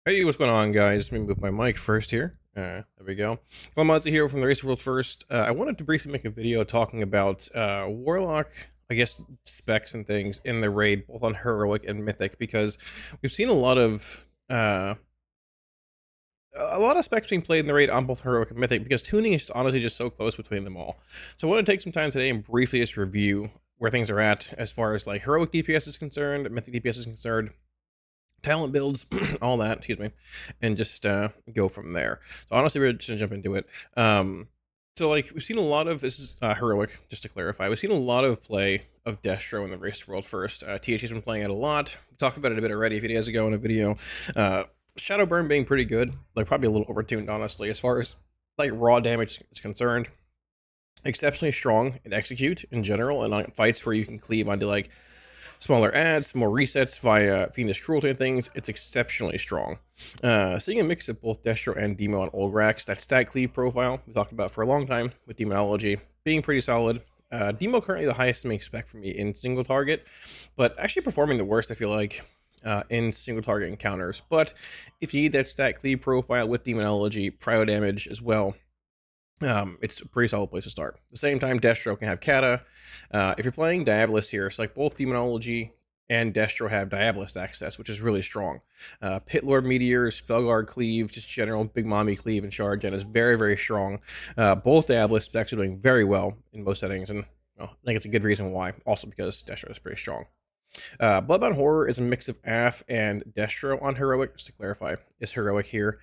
Hey, what's going on, guys? Let me move my mic first here. There we go. Kalamazi here from the Race World First. I wanted to briefly make a video talking about Warlock, I guess, specs and things in the raid, both on Heroic and Mythic, because we've seen a lot of specs being played in the raid on both Heroic and Mythic, because tuning is honestly just so close between them all. So I want to take some time today and briefly just review where things are at as far as like Heroic DPS is concerned, Mythic DPS is concerned, talent builds, all that, excuse me, and just go from there. So honestly, we're just gonna jump into it. So like we've seen a lot of, this is Heroic, just to clarify, we've seen a lot of play of Destro in the Race World First. THC's been playing it a lot. We talked about it a bit already a few days ago in a video. Shadowburn being pretty good, like probably a little overtuned, honestly, as far as like raw damage is concerned. Exceptionally strong in execute in general, and on fights where you can cleave onto like smaller adds, more resets via Fiendish Cruelty and things, it's exceptionally strong. Seeing a mix of both Destro and Demo on Olgrax, that stat cleave profile we talked about for a long time with Demonology being pretty solid. Demo currently the highest main spec for me in single target, but actually performing the worst, I feel like, in single target encounters. But if you need that stat cleave profile with Demonology, prio damage as well, it's a pretty solid place to start. At the same time, Destro can have Kata. If you're playing Diabolist here, it's like both Demonology and Destro have Diabolist access, which is really strong. Pit Lord Meteors, Felguard Cleave, just general Big Mommy Cleave and Charge, and is very, very strong. Both Diabolist specs are doing very well in most settings, and well, I think it's a good reason why, also because Destro is pretty strong. Bloodbound Horror is a mix of AF and Destro on Heroic, just to clarify, is Heroic here.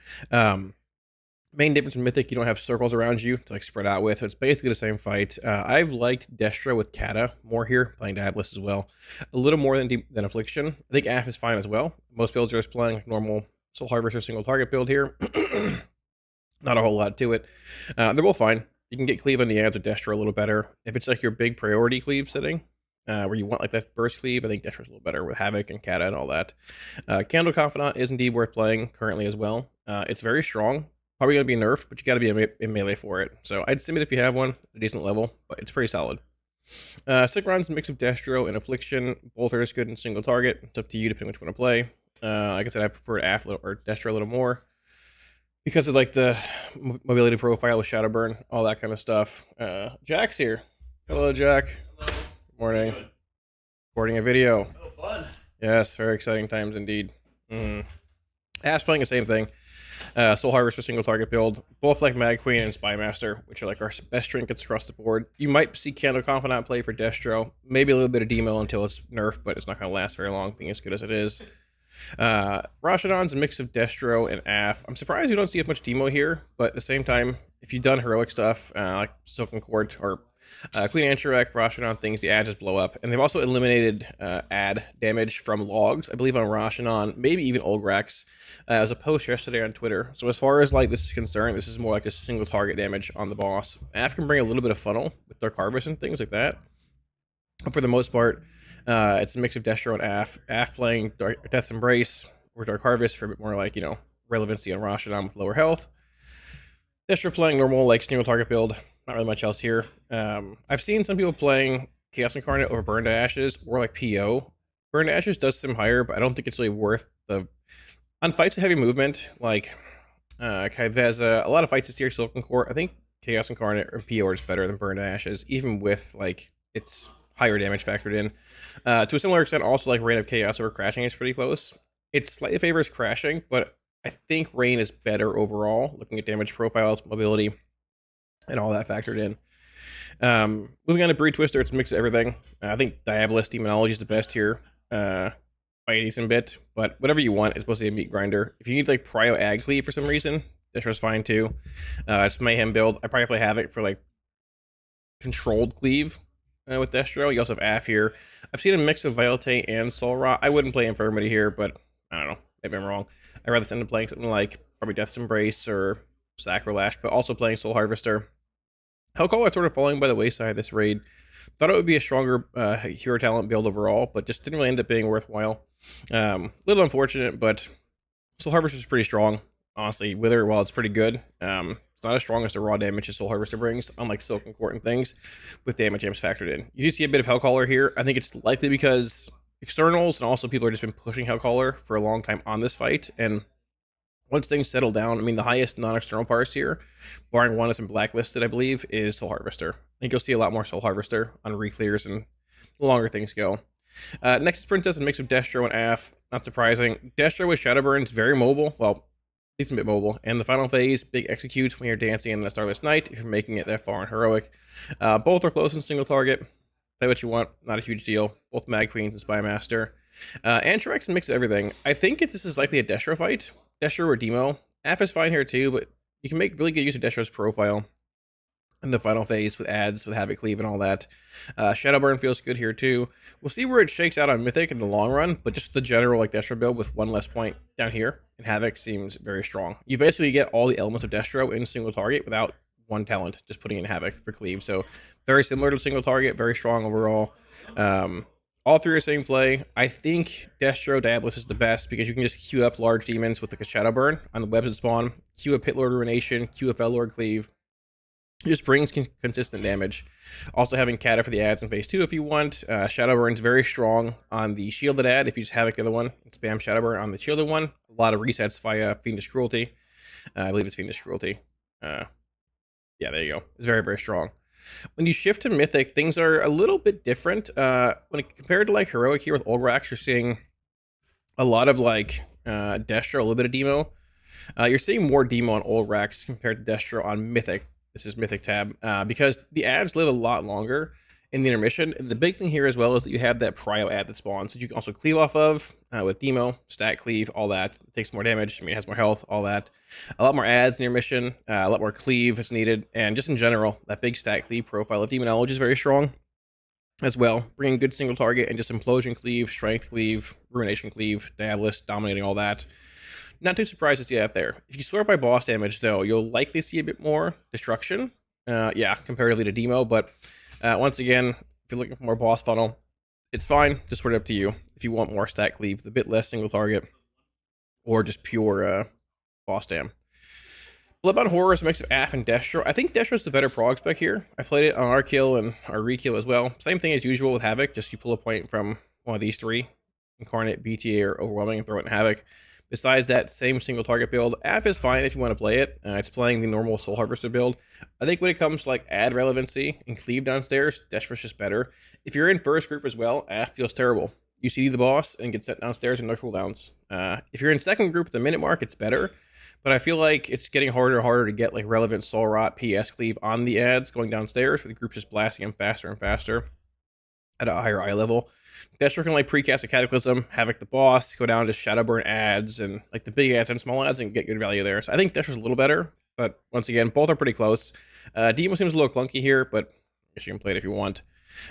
Main difference in Mythic, you don't have circles around you to like spread out with. It's basically the same fight. I've liked Destro with Kata more here, playing Diabolist as well. A little more than Affliction. I think AF is fine as well. Most builds are just playing like normal Soul Harvester single target build here. Not a whole lot to it. They're both fine. You can get cleave on the ads with Destro a little better. If it's like your big priority cleave setting, where you want like that burst cleave, I think Destro's a little better with Havoc and Kata and all that. Candle Confidant is indeed worth playing currently as well. It's very strong. Probably going to be nerfed, but you got to be in melee for it. So I'd submit if you have one, a decent level, but it's pretty solid. Sickron's a mix of Destro and Affliction. Both are as good in single target. It's up to you depending which one to play. Like I said, I prefer AF or Destro a little more because of like the mobility profile with Shadowburn, all that kind of stuff. Jack's here. Hello, Jack. Hello. Good morning. Recording a video. Oh, fun. Yes, very exciting times indeed. Ash playing the same thing. Soul Harvest for single target build, both like Mag Queen and Spy Master, which are like our best trinkets across the board. You might see Candle Confidant play for Destro, maybe a little bit of Demo until it's nerfed, but it's not going to last very long, being as good as it is. Rashidon's a mix of Destro and AF. I'm surprised you don't see as much Demo here, but at the same time, if you've done heroic stuff, like Silken Court or Queen Anshirek, Rashidon things, the ads just blow up. And they've also eliminated ad damage from logs, I believe on Rashidon, maybe even Olgrax. As a post yesterday on Twitter. So as far as like this is concerned, this is more like a single target damage on the boss. AF can bring a little bit of funnel with Dark Harvest and things like that. But for the most part, it's a mix of Destro and AF. AF playing Death's Embrace or Dark Harvest for a bit more like, you know, relevancy on Rashidon with lower health. Destro playing normal like single target build. Not really much else here. I've seen some people playing Chaos Incarnate over Burned to Ashes or like PO. Burned to Ashes does sim higher, but I don't think it's really worth the... On fights with heavy movement, like Kaiveza, a lot of fights this year, Silken Court, I think Chaos Incarnate or PO is better than Burned to Ashes, even with like its higher damage factored in. To a similar extent, also like Reign of Chaos over Crashing is pretty close. It slightly favors Crashing, but I think Reign is better overall, looking at damage profiles, mobility, and all that factored in. Moving on to Breed Twister, it's a mix of everything. I think Diabolist Demonology is the best here. By a decent bit, but whatever you want, it's mostly a meat grinder. If you need like Prio Ag Cleave for some reason, Destro's fine too. It's Mayhem build. I probably play Havoc for like controlled cleave with Destro. You also have AF here. I've seen a mix of Violate and Soul Rot. I wouldn't play Infirmity here, but I don't know. Maybe I'm wrong. I'd rather end up playing something like probably Death's Embrace or Sacrilash, but also playing Soul Harvester. Hellcaller sort of falling by the wayside this raid. Thought it would be a stronger hero talent build overall, but just didn't really end up being worthwhile. Little unfortunate, but Soul Harvester is pretty strong. Honestly, Wither, while it's pretty good, it's not as strong as the raw damage as Soul Harvester brings, unlike Silken Court and things, with damage aims factored in. You do see a bit of Hellcaller here. I think it's likely because externals and also people have just been pushing Hellcaller for a long time on this fight, and Once things settle down, I mean, the highest non-external parse here, barring one that's been blacklisted, I believe, is Soul Harvester. I think you'll see a lot more Soul Harvester on re-clears and the longer things go. Next is Princess, a mix of Destro and Af. Not surprising. Destro with Shadowburn's very mobile. Well, decent bit mobile. And the final phase, big execute when you're dancing in the Starless Night, if you're making it that far in Heroic. Both are close in single target. Play what you want, not a huge deal. Both Mag Queens and Spy Master. Antrax, a mix of everything. I think this is likely a Destro fight. Destro or Demo. Af is fine here too, but you can make really good use of Destro's profile in the final phase with ads, with Havoc Cleave and all that. Shadowburn feels good here too. We'll see where it shakes out on Mythic in the long run, but just the general like Destro build with one less point down here in Havoc seems very strong. You basically get all the elements of Destro in single target without one talent, just putting in Havoc for Cleave. So very similar to single target, very strong overall. All three are same play. I think Destro Diabolus is the best because you can just queue up large demons with like a Shadowburn on the webs that spawn, queue a Pit Lord Ruination, queue a Fel Lord Cleave. It just brings consistent damage. Also having Kata for the ads in phase 2 if you want. Shadowburn's very strong on the shielded ad if you just Havoc the other one and spam Shadowburn on the shielded one. A lot of resets via Fiendish Cruelty. I believe it's Fiendish Cruelty. Yeah, there you go. It's very, very strong. When you shift to Mythic, things are a little bit different. Compared to like Heroic here with Ulgrax, you're seeing a lot of like Destro, a little bit of Demo. You're seeing more Demo on Ulgrax compared to Destro on Mythic. This is Mythic tab, because the ads live a lot longer in the intermission. And the big thing here as well is that you have that Prio ad that spawns that you can also cleave off of with Demo, Stat Cleave, all that. It takes more damage, I mean, it has more health, all that. A lot more ads in your mission, a lot more cleave is needed, and just in general, that big Stat Cleave profile of Demonology is very strong as well, bringing good single target and just Implosion Cleave, Strength Cleave, Ruination Cleave, Diabolus, dominating all that. Not too surprised to see that there. If you sort by boss damage, though, you'll likely see a bit more destruction. Yeah, comparatively to Demo, but once again, if you're looking for more boss funnel, it's fine. Just sort it up to you. If you want more Stat Cleave, a bit less single target, or just pure boss dam. Bloodbound Horror is a mix of Af and Destro. I think Destro's the better prog spec here. I played it on our kill and our re-kill as well. Same thing as usual with Havoc, just you pull a point from one of these three. Incarnate, BTA, or Overwhelming and throw it in Havoc. Besides that, same single target build. Af is fine if you want to play it. It's playing the normal Soul Harvester build. I think when it comes to like ad relevancy and cleave downstairs, Destro's just better. If you're in first group as well, Af feels terrible. You see the boss and get sent downstairs and no cooldowns. If you're in second group at the minute mark, it's better. But I feel like it's getting harder and harder to get like relevant Soul Rot, PS Cleave on the ads going downstairs, with the group just blasting them faster and faster at a higher eye level. Destro can like precast a Cataclysm, Havoc the boss, go down to Shadowburn ads and like the big ads and small ads and get good value there. So I think Destro's a little better, but once again, both are pretty close. Demo seems a little clunky here, but I guess you can play it if you want.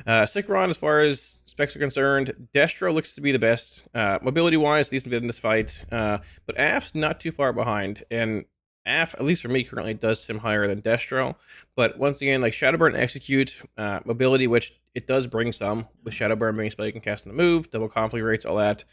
Sikron, as far as specs are concerned, Destro looks to be the best. Mobility-wise, decent bit in this fight, but Af's not too far behind, and Af, at least for me, currently does sim higher than Destro. But once again, like Shadowburn Execute, mobility, which it does bring some, with Shadowburn being spell you can cast on the move, double conflict rates, all that,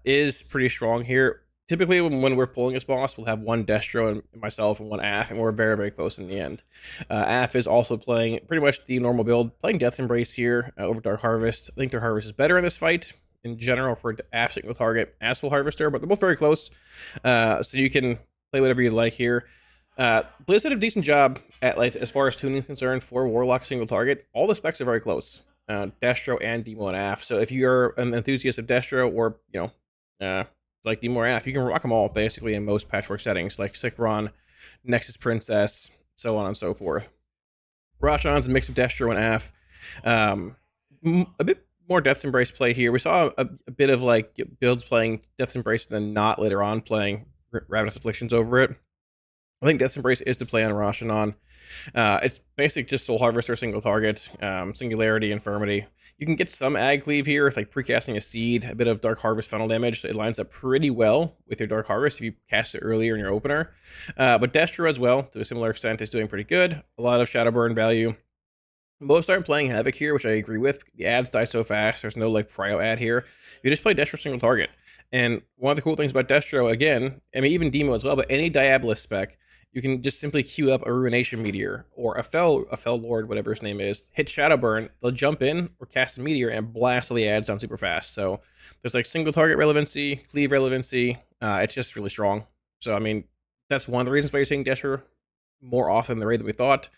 is pretty strong here. Typically, when we're pulling this boss, we'll have one Destro and myself and one Af, and we're very, very close in the end. Af is also playing pretty much the normal build, playing Death's Embrace here over Dark Harvest. I think Dark Harvest is better in this fight in general for Af single target as Soul Harvester, but they're both very close. So you can play whatever you like here. Blizzard did a decent job at like as far as tuning is concerned for Warlock single target. All the specs are very close, Destro and Demo and Af. So if you're an enthusiast of Destro or like Demo or Af, you can rock them all basically in most patchwork settings like Sikron, Nexus Princess, so on and so forth. Roshan's a mix of Destro and Af. A bit more Death's Embrace play here. We saw a bit of like builds playing Death's Embrace and then not later on playing Ravenous Afflictions over it. I think Death's Embrace is to play on Roshanon. It's basically just Soul Harvester single target, Singularity, Infirmity. You can get some Ag Cleave here with like precasting a Seed, a bit of Dark Harvest funnel damage. So it lines up pretty well with your Dark Harvest if you cast it earlier in your opener. But Destro as well, to a similar extent, is doing pretty good. A lot of Shadowburn value. Most aren't playing Havoc here, which I agree with. The ads die so fast. There's no like Prio ad here. You just play Destro single target. And one of the cool things about Destro, again, I mean, even Demo as well, but any Diabolus spec, you can just simply queue up a Ruination Meteor or a Fel Lord, whatever his name is, hit Shadowburn, they'll jump in or cast a Meteor and blast all the ads down super fast. So there's like single target relevancy, cleave relevancy. It's just really strong. So, I mean, that's one of the reasons why you're seeing Destro more often than the raid than we thought.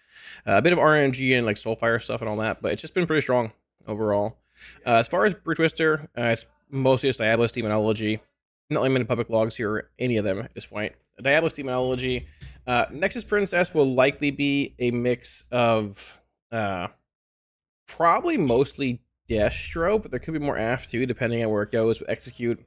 A bit of RNG and like Soulfire stuff and all that, but it's just been pretty strong overall. As far as Brew Twister, it's mostly just Diabolus Demonology. Not limited public logs here, or any of them at this point. Diabolus Demonology. Nexus Princess will likely be a mix of probably mostly Destro, but there could be more AF too, depending on where it goes with Execute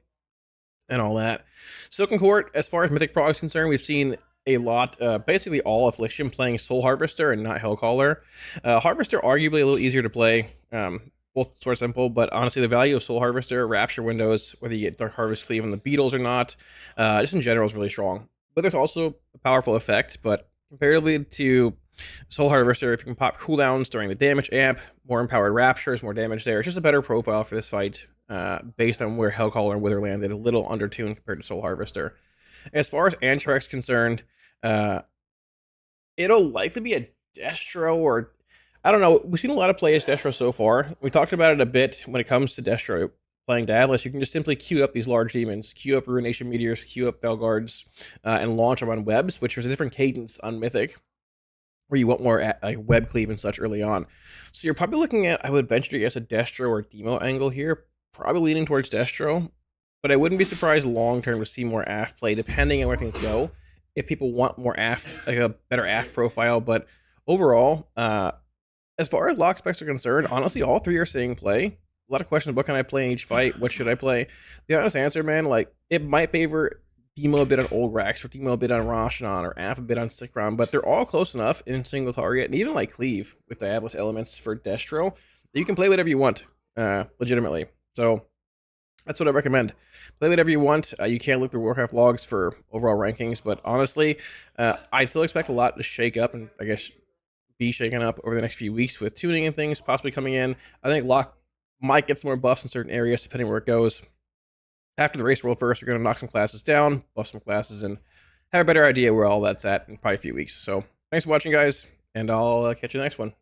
and all that. Silken Court, as far as Mythic Pro is concerned, we've seen a lot, basically all Affliction playing Soul Harvester and not Hellcaller. Harvester arguably a little easier to play, both sort of simple, but honestly the value of Soul Harvester, Rapture Windows, whether you get Dark Harvest Cleave on the Beetles or not, just in general is really strong. But there's also a powerful effect, but comparatively to Soul Harvester, if you can pop cooldowns during the damage amp, more empowered Raptures, more damage there, it's just a better profile for this fight, based on where Hellcaller and Wither landed, a little undertuned compared to Soul Harvester. As far as Anthrax concerned, it'll likely be a Destro, or I don't know. We've seen a lot of play as Destro so far. We talked about it a bit when it comes to Destro playing Diabolus. You can just simply queue up these large demons, queue up Ruination Meteors, queue up Felguards, and launch them on webs, which was a different cadence on Mythic, where you want more like web cleave and such early on. So you're probably looking at, I would venture to guess, a Destro or Demo angle here, probably leaning towards Destro, but I wouldn't be surprised long term to see more AF play, depending on where things go. If people want more AF, like a better AF profile, but overall, as far as lock specs are concerned, honestly, all three are seeing play. A lot of questions: what can I play in each fight? What should I play? The honest answer, man, like it might favor Demo a bit on Olgrax, or Demo a bit on Roshanon, or AF a bit on Sikron, but they're all close enough in single target, and even like Cleave with Diabolus elements for Destro, that you can play whatever you want, legitimately. So that's what I recommend. Play whatever you want. You can look through Warcraft logs for overall rankings, but honestly, I still expect a lot to shake up, and I guess be shaken up over the next few weeks with tuning and things possibly coming in. I think Lock might get some more buffs in certain areas depending where it goes. After the race world first, we're going to knock some classes down, buff some classes, and have a better idea where all that's at in probably a few weeks. So thanks for watching, guys, and I'll catch you in the next one.